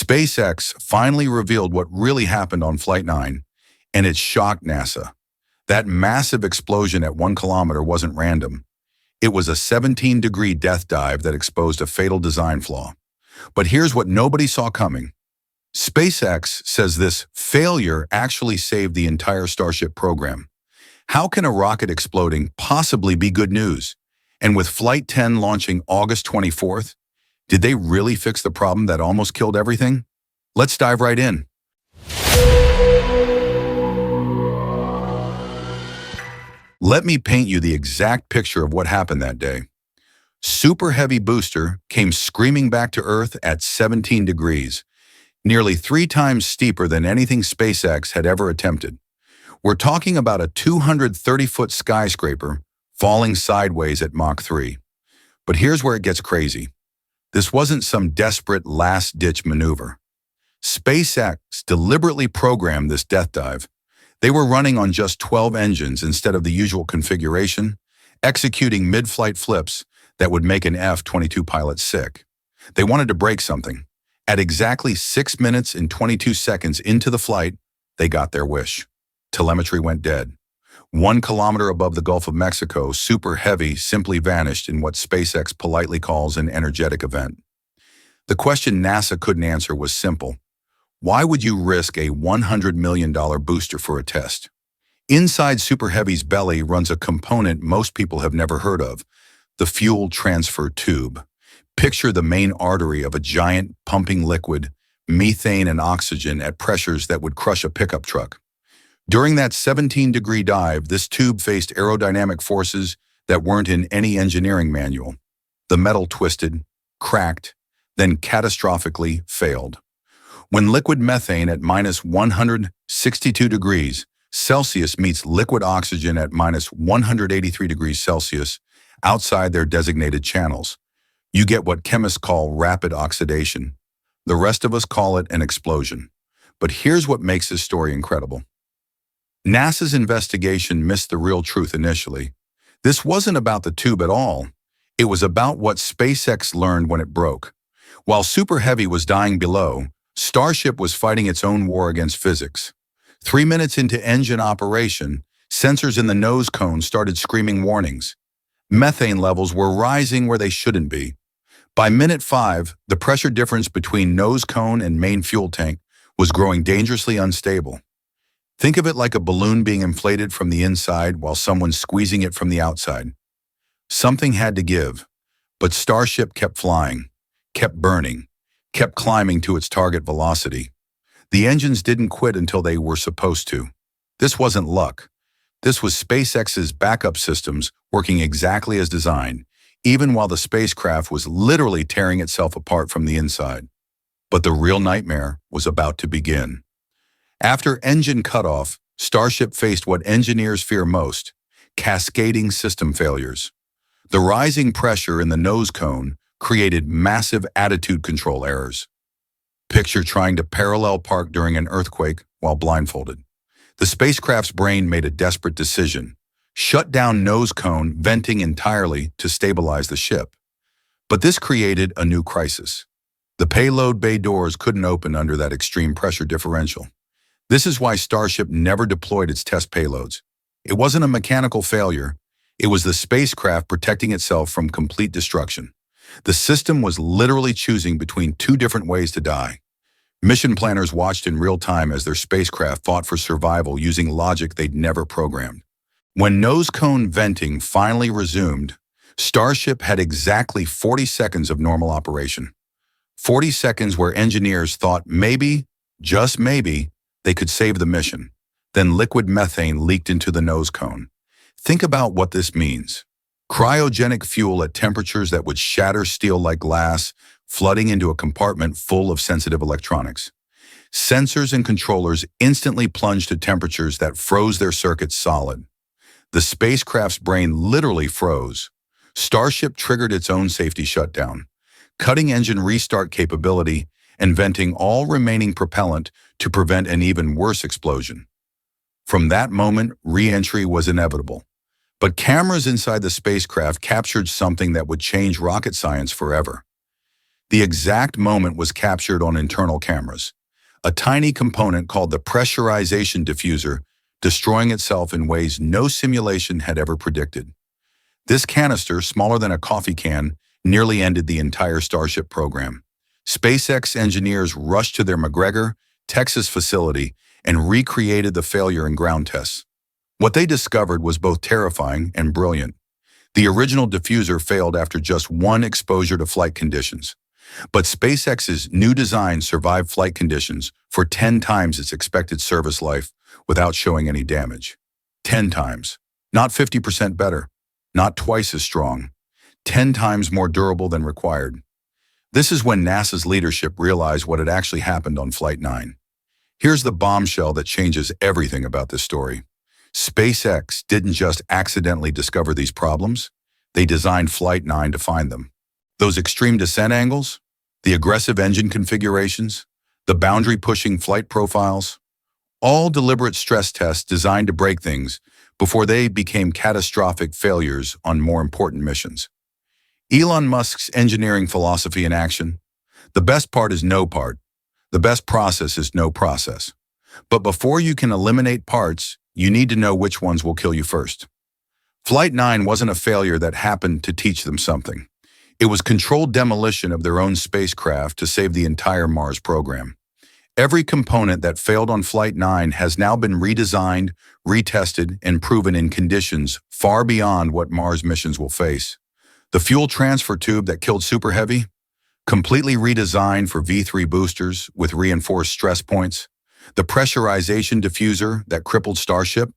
SpaceX finally revealed what really happened on Flight 9, and it shocked NASA. That massive explosion at 1 kilometer wasn't random. It was a 17-degree death dive that exposed a fatal design flaw. But here's what nobody saw coming. SpaceX says this failure actually saved the entire Starship program. How can a rocket exploding possibly be good news? And with Flight 10 launching August 24th, did they really fix the problem that almost killed everything? Let's dive right in. Let me paint you the exact picture of what happened that day. Super Heavy booster came screaming back to Earth at 17 degrees, nearly 3 times steeper than anything SpaceX had ever attempted. We're talking about a 230-foot skyscraper falling sideways at Mach 3. But here's where it gets crazy. This wasn't some desperate last-ditch maneuver. SpaceX deliberately programmed this death dive. They were running on just 12 engines instead of the usual configuration, executing mid-flight flips that would make an F-22 pilot sick. They wanted to break something. At exactly 6 minutes and 22 seconds into the flight, they got their wish. Telemetry went dead. 1 kilometer above the Gulf of Mexico, Super Heavy simply vanished in what SpaceX politely calls an energetic event. The question NASA couldn't answer was simple. Why would you risk a $100 million booster for a test? Inside Super Heavy's belly runs a component most people have never heard of, the fuel transfer tube. Picture the main artery of a giant pumping liquid, methane and oxygen at pressures that would crush a pickup truck. During that 17-degree dive, this tube faced aerodynamic forces that weren't in any engineering manual. The metal twisted, cracked, then catastrophically failed. When liquid methane at minus 162 degrees Celsius meets liquid oxygen at minus 183 degrees Celsius outside their designated channels, you get what chemists call rapid oxidation. The rest of us call it an explosion. But here's what makes this story incredible. NASA's investigation missed the real truth initially. This wasn't about the tube at all. It was about what SpaceX learned when it broke. While Super Heavy was dying below, Starship was fighting its own war against physics. 3 minutes into engine operation, sensors in the nose cone started screaming warnings. Methane levels were rising where they shouldn't be. By minute 5, the pressure difference between nose cone and main fuel tank was growing dangerously unstable. Think of it like a balloon being inflated from the inside while someone's squeezing it from the outside. Something had to give, but Starship kept flying, kept burning, kept climbing to its target velocity. The engines didn't quit until they were supposed to. This wasn't luck. This was SpaceX's backup systems working exactly as designed, even while the spacecraft was literally tearing itself apart from the inside. But the real nightmare was about to begin. After engine cutoff, Starship faced what engineers fear most, cascading system failures. The rising pressure in the nose cone created massive attitude control errors. Picture trying to parallel park during an earthquake while blindfolded. The spacecraft's brain made a desperate decision: shut down nose cone venting entirely to stabilize the ship. But this created a new crisis. The payload bay doors couldn't open under that extreme pressure differential. This is why Starship never deployed its test payloads. It wasn't a mechanical failure. It was the spacecraft protecting itself from complete destruction. The system was literally choosing between 2 different ways to die. Mission planners watched in real time as their spacecraft fought for survival using logic they'd never programmed. When nose cone venting finally resumed, Starship had exactly 40 seconds of normal operation. 40 seconds where engineers thought maybe, just maybe, they could save the mission. Then liquid methane leaked into the nose cone. Think about what this means. Cryogenic fuel at temperatures that would shatter steel like glass, flooding into a compartment full of sensitive electronics. Sensors and controllers instantly plunged to temperatures that froze their circuits solid. The spacecraft's brain literally froze. Starship triggered its own safety shutdown, cutting engine restart capability and venting all remaining propellant to prevent an even worse explosion. From that moment, re-entry was inevitable. But cameras inside the spacecraft captured something that would change rocket science forever. The exact moment was captured on internal cameras. A tiny component called the pressurization diffuser destroying itself in ways no simulation had ever predicted. This canister, smaller than a coffee can, nearly ended the entire Starship program. SpaceX engineers rushed to their McGregor, Texas facility and recreated the failure in ground tests. What they discovered was both terrifying and brilliant. The original diffuser failed after just one exposure to flight conditions. But SpaceX's new design survived flight conditions for 10 times its expected service life without showing any damage. 10 times. Not 50% better. Not twice as strong. 10 times more durable than required. This is when NASA's leadership realized what had actually happened on Flight 9. Here's the bombshell that changes everything about this story. SpaceX didn't just accidentally discover these problems. They designed Flight 9 to find them. Those extreme descent angles, the aggressive engine configurations, the boundary-pushing flight profiles, all deliberate stress tests designed to break things before they became catastrophic failures on more important missions. Elon Musk's engineering philosophy in action: the best part is no part. The best process is no process. But before you can eliminate parts, you need to know which ones will kill you first. Flight 9 wasn't a failure that happened to teach them something. It was controlled demolition of their own spacecraft to save the entire Mars program. Every component that failed on Flight 9 has now been redesigned, retested, and proven in conditions far beyond what Mars missions will face. The fuel transfer tube that killed Super Heavy, completely redesigned for V3 boosters with reinforced stress points. The pressurization diffuser that crippled Starship,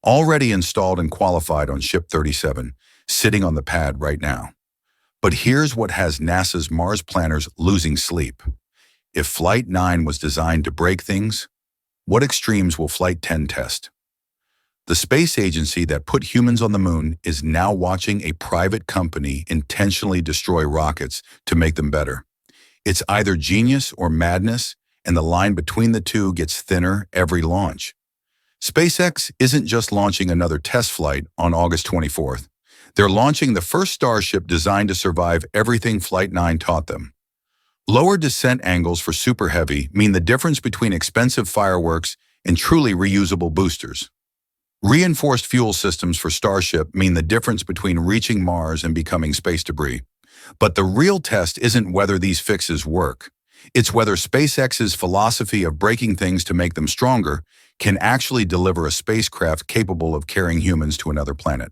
already installed and qualified on Ship 37, sitting on the pad right now. But here's what has NASA's Mars planners losing sleep. If Flight 9 was designed to break things, what extremes will Flight 10 test? The space agency that put humans on the moon is now watching a private company intentionally destroy rockets to make them better. It's either genius or madness, and the line between the two gets thinner every launch. SpaceX isn't just launching another test flight on August 24th. They're launching the first Starship designed to survive everything Flight 9 taught them. Lower descent angles for Super Heavy mean the difference between expensive fireworks and truly reusable boosters. Reinforced fuel systems for Starship mean the difference between reaching Mars and becoming space debris. But the real test isn't whether these fixes work. It's whether SpaceX's philosophy of breaking things to make them stronger can actually deliver a spacecraft capable of carrying humans to another planet.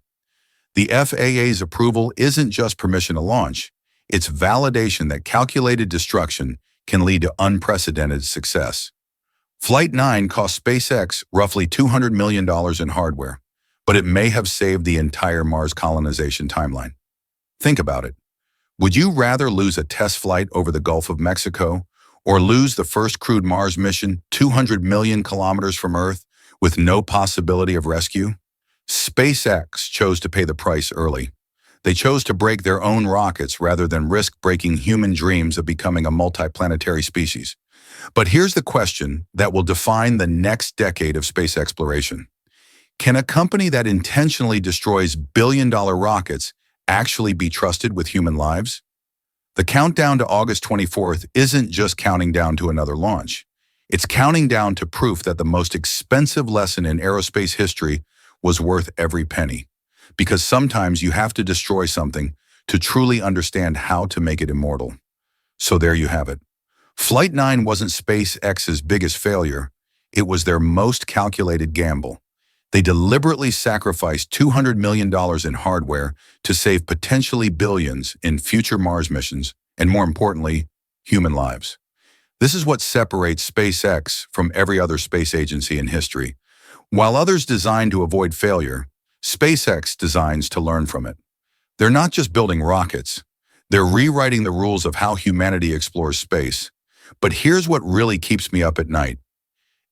The FAA's approval isn't just permission to launch. It's validation that calculated destruction can lead to unprecedented success. Flight 9 cost SpaceX roughly $200 million in hardware, but it may have saved the entire Mars colonization timeline. Think about it. Would you rather lose a test flight over the Gulf of Mexico or lose the first crewed Mars mission 200 million kilometers from Earth with no possibility of rescue? SpaceX chose to pay the price early. They chose to break their own rockets rather than risk breaking human dreams of becoming a multiplanetary species. But here's the question that will define the next decade of space exploration. Can a company that intentionally destroys billion-dollar rockets actually be trusted with human lives? The countdown to August 24th isn't just counting down to another launch. It's counting down to proof that the most expensive lesson in aerospace history was worth every penny. Because sometimes you have to destroy something to truly understand how to make it immortal. So there you have it. Flight 9 wasn't SpaceX's biggest failure. It was their most calculated gamble. They deliberately sacrificed $200 million in hardware to save potentially billions in future Mars missions, and more importantly, human lives. This is what separates SpaceX from every other space agency in history. While others design to avoid failure, SpaceX designs to learn from it. They're not just building rockets. They're rewriting the rules of how humanity explores space. But here's what really keeps me up at night.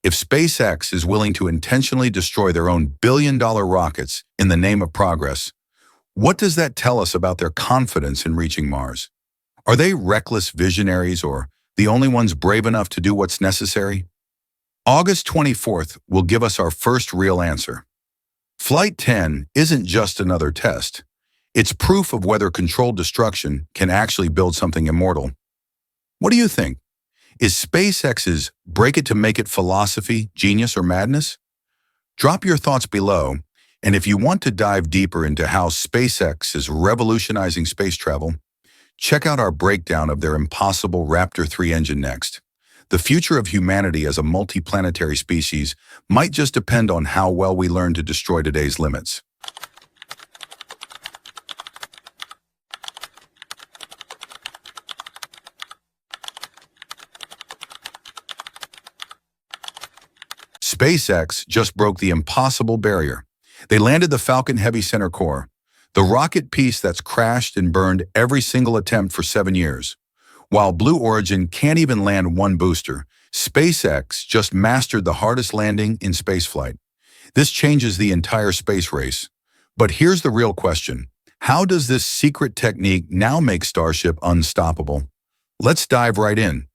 If SpaceX is willing to intentionally destroy their own billion-dollar rockets in the name of progress, what does that tell us about their confidence in reaching Mars? Are they reckless visionaries or the only ones brave enough to do what's necessary? August 24th will give us our first real answer. Flight 10 isn't just another test. It's proof of whether controlled destruction can actually build something immortal. What do you think? Is SpaceX's break it to make it philosophy genius or madness? Drop your thoughts below, and if you want to dive deeper into how SpaceX is revolutionizing space travel, check out our breakdown of their impossible Raptor 3 engine next. The future of humanity as a multiplanetary species might just depend on how well we learn to destroy today's limits. SpaceX just broke the impossible barrier. They landed the Falcon Heavy Center Core, the rocket piece that's crashed and burned every single attempt for 7 years. While Blue Origin can't even land one booster, SpaceX just mastered the hardest landing in spaceflight. This changes the entire space race. But here's the real question. How does this secret technique now make Starship unstoppable? Let's dive right in.